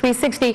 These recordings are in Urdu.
360।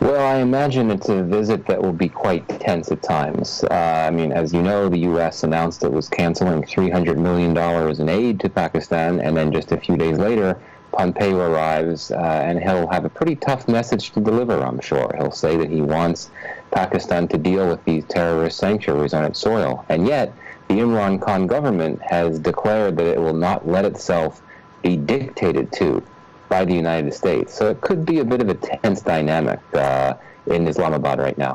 Well, I imagine it's a visit that will be quite tense at times. I mean, as you know, the U.S. announced it was canceling $300 million in aid to Pakistan, and then just a few days later, Pompeo arrives, and he'll have a pretty tough message to deliver, I'm sure. He'll say that he wants Pakistan to deal with these terrorist sanctuaries on its soil. And yet, the Imran Khan government has declared that it will not let itself be dictated to by the United States. So it could be a bit of a tense dynamic in Islamabad right now.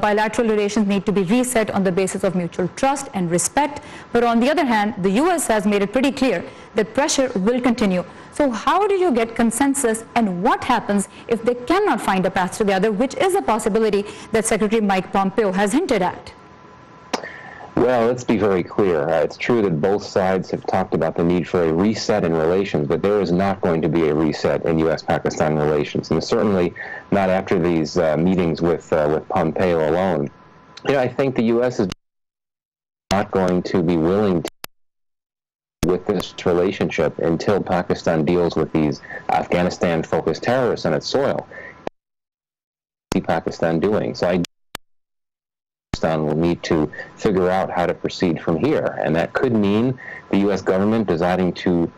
bilateral relations need to be reset on the basis of mutual trust and respect, but on the other hand, the US has made it pretty clear that pressure will continue. So how do you get consensus, and what happens if they cannot find a path together, which is a possibility that Secretary Mike Pompeo has hinted at? Well, let's be very clear. It's true that both sides have talked about the need for a reset in relations, but there is not going to be a reset in U.S.-Pakistan relations, and certainly not after these meetings with Pompeo alone. I think the U.S. is not going to be willing to with this relationship until Pakistan deals with these Afghanistan-focused terrorists on its soil. See Pakistan doing so. Pakistan will need to figure out how to proceed from here, and that could mean the U.S. government deciding to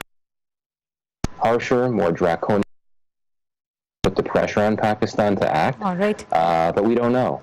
harsher, more draconian, put the pressure on Pakistan to act. All right. But we don't know.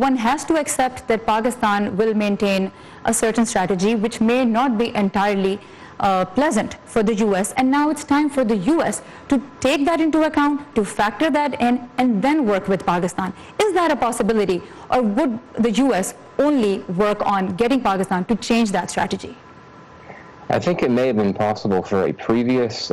one has to accept that Pakistan will maintain a certain strategy which may not be entirely pleasant for the US, and now it's time for the US to take that into account, to factor that in, and then work with Pakistan. Is that a possibility, or would the US only work on getting Pakistan to change that strategy? I think it may have been possible for a previous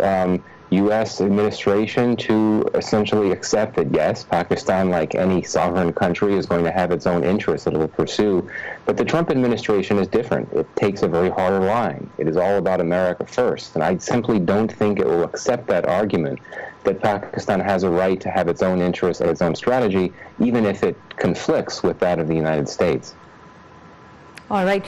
U.S. administration to essentially accept that, yes, Pakistan, like any sovereign country, is going to have its own interests that it will pursue. But the Trump administration is different. It takes a very harder line. It is all about America first. And I simply don't think it will accept that argument that Pakistan has a right to have its own interests and its own strategy, even if it conflicts with that of the United States. All right.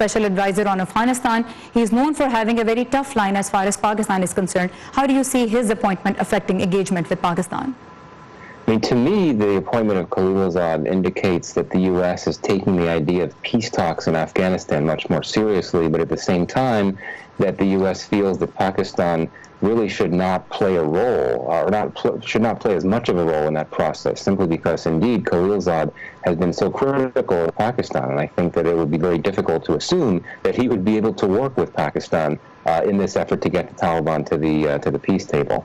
special advisor on Afghanistan. He is known for having a very tough line as far as Pakistan is concerned. How do you see his appointment affecting engagement with Pakistan? I mean, to me, the appointment of Khalilzad indicates that the U.S. is taking the idea of peace talks in Afghanistan much more seriously, but at the same time, that the U.S. feels that Pakistan really should not play a role, or should not play as much of a role in that process, simply because, indeed, Khalilzad has been so critical of Pakistan, and I think that it would be very difficult to assume that he would be able to work with Pakistan in this effort to get the Taliban to the peace table.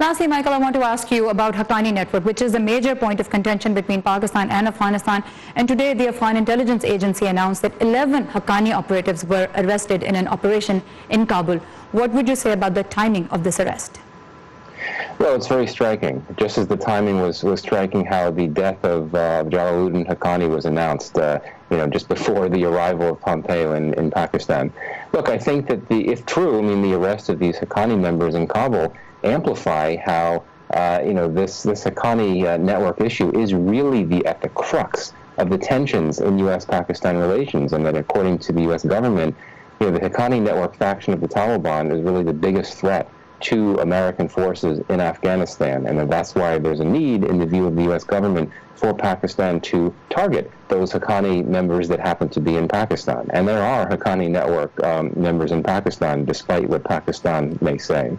Lastly, Michael, I want to ask you about Haqqani Network, which is a major point of contention between Pakistan and Afghanistan. And today, the Afghan intelligence agency announced that 11 Haqqani operatives were arrested in an operation in Kabul. What would you say about the timing of this arrest? Well, it's very striking. Just as the timing was striking, how the death of Jalaluddin Haqqani was announced, just before the arrival of Pompeo in Pakistan. Look, I think that if true, I mean, the arrest of these Haqqani members in Kabul amplify how, this Haqqani network issue is really at the crux of the tensions in U.S.-Pakistan relations, and that according to the U.S. government, the Haqqani network faction of the Taliban is really the biggest threat to American forces in Afghanistan, and that's why there's a need, in the view of the U.S. government, for Pakistan to target those Haqqani members that happen to be in Pakistan. And there are Haqqani network members in Pakistan, despite what Pakistan may say.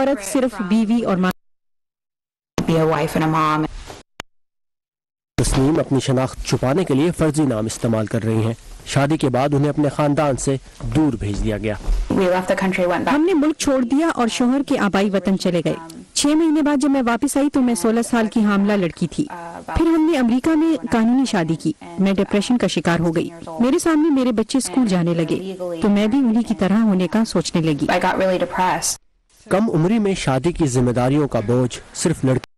عورت صرف بیوی اور ماں. تسنیم اپنی شناخت چھپانے کے لیے فرضی نام استعمال کر رہی ہیں. شادی کے بعد انہیں اپنے خاندان سے دور بھیج دیا گیا. ہم نے ملک چھوڑ دیا اور شوہر کے آبائی وطن چلے گئے. 6 مہینے بعد جب میں واپس آئی تو میں 16 سال کی حاملہ لڑکی تھی. پھر ہم نے امریکہ میں قانونی شادی کی. میں ڈپریشن کا شکار ہو گئی. میرے سامنے میرے بچے اسکول جانے لگے تو میں بھی انہی کی طرح ہونے کا سوچنے لگی. کم عمری میں شادی کی ذمہ داریوں کا بوجھ صرف لڑکی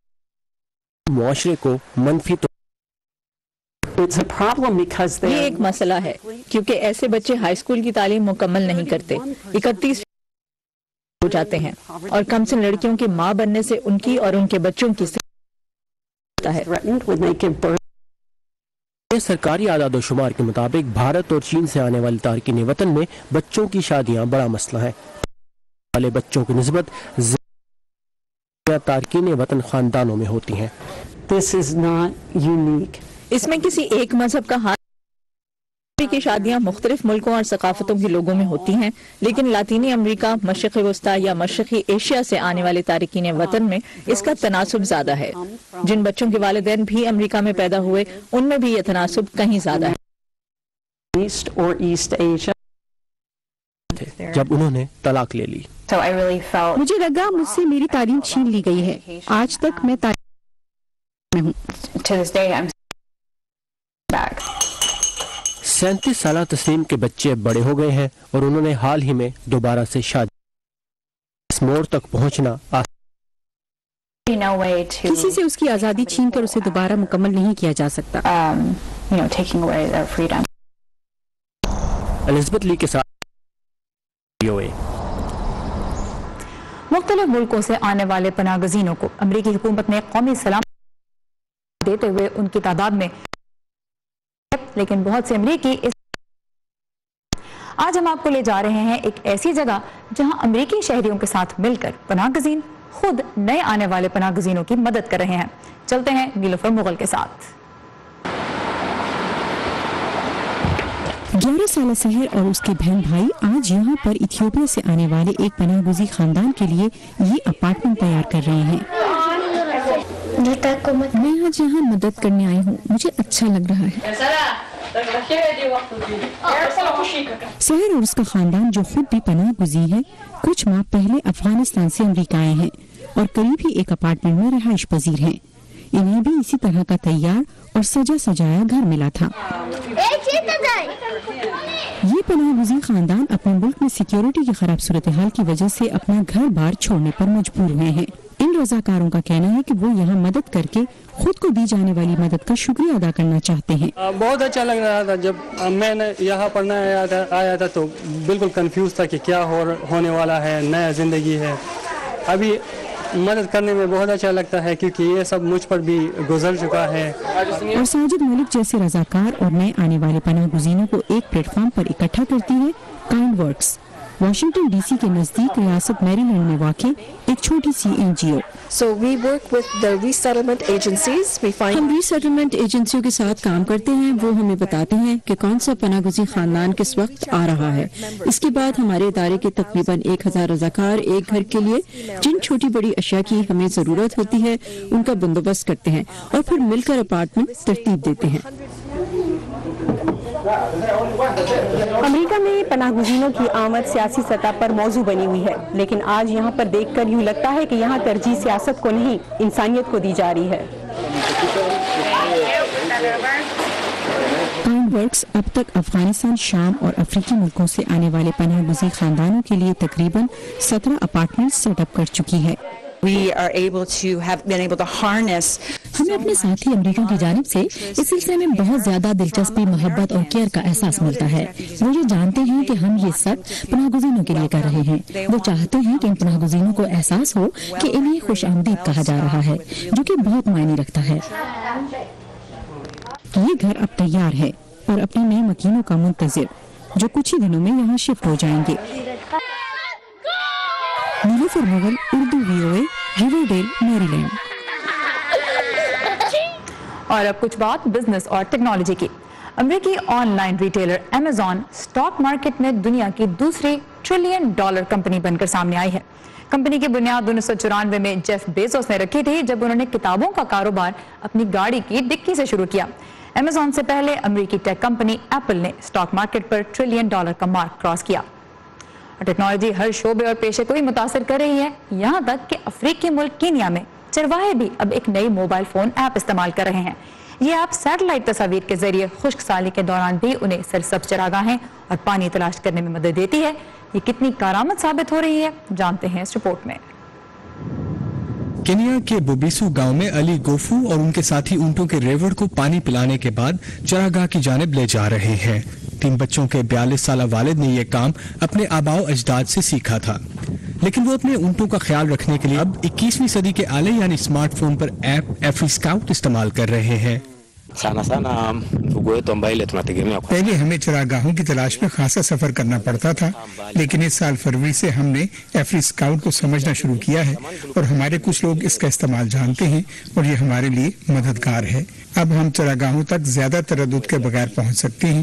معاشرے کو منفی تو یہ ایک مسئلہ ہے کیونکہ ایسے بچے ہائی اسکول کی تعلیم مکمل نہیں کرتے. 31 ہو جاتے ہیں اور کم سن لڑکیوں کی ماں بننے سے ان کی اور ان کے بچوں کی ہے. سرکاری اعداد و شمار کے مطابق بھارت اور چین سے آنے والی تارکین وطن میں بچوں کی شادیاں بڑا مسئلہ ہے. والے بچوں کی نسبت زیادہ تارکین وطن خاندانوں میں ہوتی ہیں. اس میں کسی ایک مذہب کا ہاتھ کی شادیاں مختلف ملکوں اور ثقافتوں کے لوگوں میں ہوتی ہیں، لیکن لاطینی امریکہ، مشرق وسطی یا مشرقی ایشیا سے آنے والے تارکین وطن میں اس کا تناسب زیادہ ہے. جن بچوں کے والدین بھی امریکہ میں پیدا ہوئے ان میں بھی یہ تناسب کہیں زیادہ ہے. جب انہوں نے طلاق لے لی مجھے لگا مجھ سے میری تعلیم چھین لی گئی ہے. آج تک میں تعلیم میں ہوں. 37 سالہ تسنیم کے بچے اب بڑے ہو گئے ہیں اور انہوں نے حال ہی میں دوبارہ سے شادی. اس موڑ تک پہنچنا کسی سے اس کی آزادی چھین کر اسے دوبارہ مکمل نہیں کیا جا سکتا. الزبتھ لی کے ساتھ مختلف ملکوں سے آنے والے پناہ گزینوں کو امریکی حکومت نے قومی سلامت دیتے ہوئے ان کی تعداد میں، لیکن بہت سے امریکی آج ہم آپ کو لے جا رہے ہیں ایک ایسی جگہ جہاں امریکی شہریوں کے ساتھ مل کر پناہ گزین خود نئے آنے والے پناہ گزینوں کی مدد کر رہے ہیں. چلتے ہیں نیلوفر مغل کے ساتھ. 11 سالہ سحر اور اس کے بہن بھائی آج یہاں پر ایتھیوپیا سے آنے والے ایک پناہ گزین خاندان کے لیے یہ اپارٹمنٹ تیار کر رہے ہیں. میں آج یہاں مدد کرنے آئی ہوں. مجھے اچھا لگ رہا ہے. سحر اور اس کا خاندان جو خود بھی پناہ گزین ہے کچھ ماہ پہلے افغانستان سے امریکہ آئے ہیں اور قریب ہی ایک اپارٹمنٹ میں رہائش پذیر ہیں. انہیں بھی اسی طرح کا تیار اور سجا سجایا گھر ملا تھا. یہ پناہ گزین خاندان اپنے ملک میں سیکیورٹی کی خراب صورتحال کی وجہ سے اپنا گھر بار چھوڑنے پر مجبور ہوئے ہیں. ان رضاکاروں کا کہنا ہے کہ وہ یہاں مدد کر کے خود کو دی جانے والی مدد کا شکریہ ادا کرنا چاہتے ہیں. بہت اچھا لگ رہا تھا جب میں نے یہاں پڑھنا آیا تھا تو بالکل کنفیوز تھا کہ کیا ہونے والا ہے. نیا زندگی ہے. ابھی مدد کرنے میں بہت اچھا لگتا ہے کیونکہ یہ سب مجھ پر بھی گزر چکا ہے. اور ساجد ملک جیسے رضاکار اور نئے آنے والے پناہ گزینوں کو ایک پلیٹ فارم پر اکٹھا کرتی ہے kind works. Washington D C کے نزدیک ریاست میری لینڈ میں واقع ایک چھوٹی سی NGO. ہم ری سیٹلمنٹ ایجنسیوں کے ساتھ کام کرتے ہیں. وہ ہمیں بتاتے ہیں کہ کون سا پناہ گزین خاندان کس وقت آ رہا ہے. اس کے بعد ہمارے ادارے کے تقریباً 1000 رضاکار ایک گھر کے لیے جن چھوٹی بڑی اشیاء کی ہمیں ضرورت ہوتی ہے ان کا بندوبست کرتے ہیں اور پھر مل کر اپارٹمنٹ ترتیب دیتے ہیں. امریکہ میں پناہ گزینوں کی آمد سیاسی سطح پر موضوع بنی ہوئی ہے، لیکن آج یہاں پر دیکھ کر یوں لگتا ہے کہ یہاں ترجیح سیاست کو نہیں انسانیت کو دی جا رہی ہے. کائنڈ ورکس اب تک افغانستان، شام اور افریقی ملکوں سے آنے والے پناہ گزین خاندانوں کے لیے تقریباً 17 اپارٹمنٹ سیٹ اپ کر چکی ہے. ہمیں اپنے ساتھی امریکہ کی جانب سے اس سلسلے میں بہت زیادہ دلچسپی، محبت اور کیئر کا احساس ملتا ہے. وہ یہ جانتے ہیں کہ ہم یہ سب پناہ گزینوں کے لیے کر رہے ہیں. وہ چاہتے ہیں کہ ان پناہ گزینوں کو احساس ہو کہ انہیں خوش آمدید کہا جا رہا ہے، جو کہ بہت معنی رکھتا ہے. یہ گھر اب تیار ہے اور اپنے نئے مکینوں کا منتظر جو کچھ ہی دنوں میں یہاں شفٹ ہو جائیں گے. نیلوفر مغل، اردو VOA، ریورڈیل، میری لینڈ. اور اب کچھ بات بزنس اور ٹیکنالوجی کی. امریکی on line retailer Amazon stock market میں دنیا کی دوسری $1 ٹریلین کمپنی بن کر سامنے آئی ہے. کمپنی کی بنیاد 1994 میں جیف بیزوس نے رکھی تھی جب انہوں نے کتابوں کا کاروبار اپنی گاڑی کی ڈکی سے شروع کیا۔ ایمیزون سے پہلے امریکی ٹیک کمپنی ایپل نے اسٹاک مارکیٹ پر $1 ٹریلین کا مارک کراس کیا۔ ٹیکنالوجی ہر شعبے اور پیشے کو ہی متاثر کر رہی ہے، یہاں تک کہ افریقی ملک کینیا میں چرواہے بھی اب ایک نئی موبائل فون ایپ استعمال کر رہے ہیں۔ یہ ایپ سیٹلائٹ تصاویر کے ذریعے خشک سالی کے دوران بھی انہیں سرسبز چراگاہیں اور پانی تلاش کرنے میں مدد دیتی ہے۔ یہ کتنی کارآمد ثابت ہو رہی ہے، جانتے ہیں اس رپورٹ میں۔ کینیا کے بوبیسو گاؤں میں علی گوفو اور ان کے ساتھی اونٹوں کے ریوڑ کو پانی پلانے کے بعد چراگاہ کی جانب لے جا رہے ہیں۔ 3 بچوں کے 42 سالہ والد نے یہ کام اپنے آباء و اجداد سے سیکھا تھا، لیکن وہ اپنے اونٹوں کا خیال رکھنے کے لیے اب 21ویں صدی کے آلے یعنی اسمارٹ فون پر ایپ ایفری اسکاؤٹ استعمال کر رہے ہیں۔ پہلے ہمیں چراگاہوں کی تلاش میں خاصا سفر کرنا پڑتا تھا، لیکن اس سال فروری سے ہم نے ایفری اسکاؤٹ کو سمجھنا شروع کیا ہے اور ہمارے کچھ لوگ اس کا استعمال جانتے ہیں اور یہ ہمارے لیے مددگار ہے۔ اب ہم چراگاہوں تک زیادہ تردد کے بغیر پہنچ سکتے ہیں۔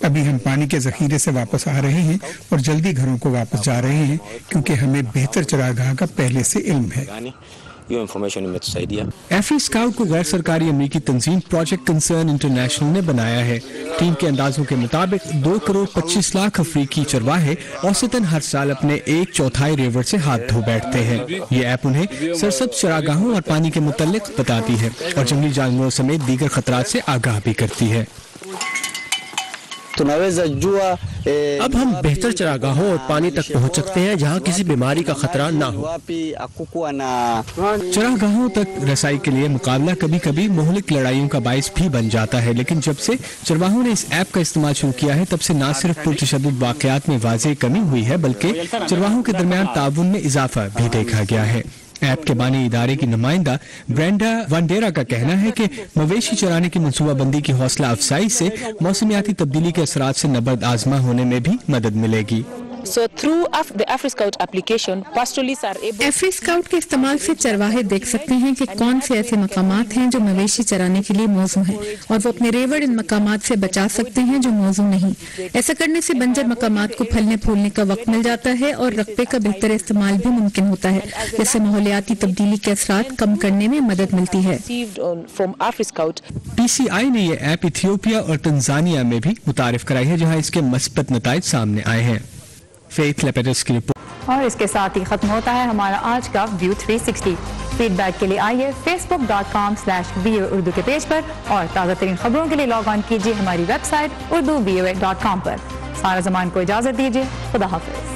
ابھی ہم پانی کے ذخیرے سے واپس آ رہے ہیں اور جلدی گھروں کو واپس جا رہے ہیں کیونکہ ہمیں بہتر چراگاہ کا پہلے سے علم ہے۔ ایفری اسکاؤٹ کو غیر سرکاری امریکی تنظیم پروجیکٹ کنسرن انٹرنیشنل نے بنایا ہے۔ ٹیم کے اندازوں کے مطابق 2 کروڑ 25 لاکھ افریقی چرواہے اوسطاً ہر سال اپنے 1/4 ریوڑ سے ہاتھ دھو بیٹھتے ہیں۔ یہ ایپ انہیں سرسبز چراگاہوں اور پانی کے متعلق بتاتی ہے اور جنگلی جانوروں سمیت دیگر خطرات سے آگاہ بھی کرتی ہے۔ اب ہم بہتر چراگاہوں اور پانی تک پہنچ سکتے ہیں جہاں کسی بیماری کا خطرہ نہ ہو۔ چراگاہوں تک رسائی کے لیے مقابلہ کبھی کبھی مہلک لڑائیوں کا باعث بھی بن جاتا ہے، لیکن جب سے چرواہوں نے اس ایپ کا استعمال شروع کیا ہے تب سے نہ صرف پرتشدد واقعات میں واضح کمی ہوئی ہے بلکہ چرواہوں کے درمیان تعاون میں اضافہ بھی دیکھا گیا ہے۔ ایپ کے بانی ادارے کی نمائندہ برینڈا وانڈیرا کا کہنا ہے کہ مویشی چرانے کی منصوبہ بندی کی حوصلہ افزائی سے موسمیاتی تبدیلی کے اثرات سے نبرد آزما ہونے میں بھی مدد ملے گی۔ ایفری اسکاؤٹ کے استعمال سے چرواہے دیکھ سکتے ہیں کہ کون سے ایسے مقامات ہیں جو مویشی چرانے کے لیے موزوں ہیں اور وہ اپنے ریوڑ ان مقامات سے بچا سکتے ہیں جو موزوں نہیں۔ ایسا کرنے سے بنجر مقامات کو پھلنے پھولنے کا وقت مل جاتا ہے اور رقبے کا بہتر استعمال بھی ممکن ہوتا ہے، جس سے ماحولیاتی تبدیلی کے اثرات کم کرنے میں مدد ملتی ہے۔ PCI نے یہ ایپ ایتھیوپیا اور تنزانیہ میں بھی متعارف کرائی ہے جہاں اس کے مثبت نتائج سامنے آئے ہیں۔ فیتھ لیپیٹس کی رپورٹ۔ اور اس کے ساتھ ہی ختم ہوتا ہے ہمارا آج کا ویو 360۔ فیڈ بیک کے لیے آئیے facebook.com/VOA اردو کے پیج پر اور تازہ ترین خبروں کے لیے لاگ آن کیجیے ہماری ویب سائٹ urduvoa.com پر۔ سارا زمان کو اجازت دیجیے، خدا حافظ۔